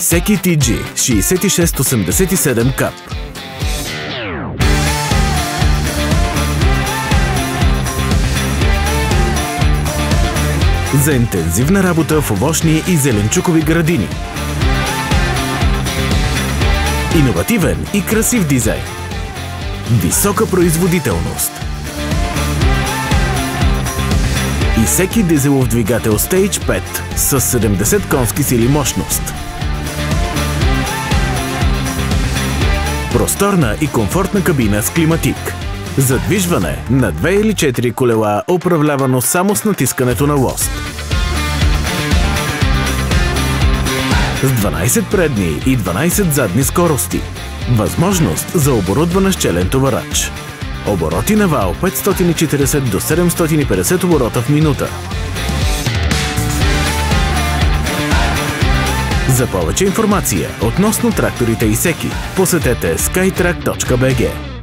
Исеки TG 6687 CAP. За интензивна работа в овощни и зеленчукови градини. Иновативен и красив дизайн. Висока производителност. Исеки дизелов двигател Stage 5 с 70 конски сили мощност. Просторна и комфортна кабина с климатик. Задвижване на 2 или 4 колела, управлявано само с натискането на лост. С 12 предни и 12 задни скорости. Възможност за оборудване с челен товарач. Обороти на вал 540 до 750 оборота в минута. За повече информация относно тракторите Исеки, посетете skytrack.bg.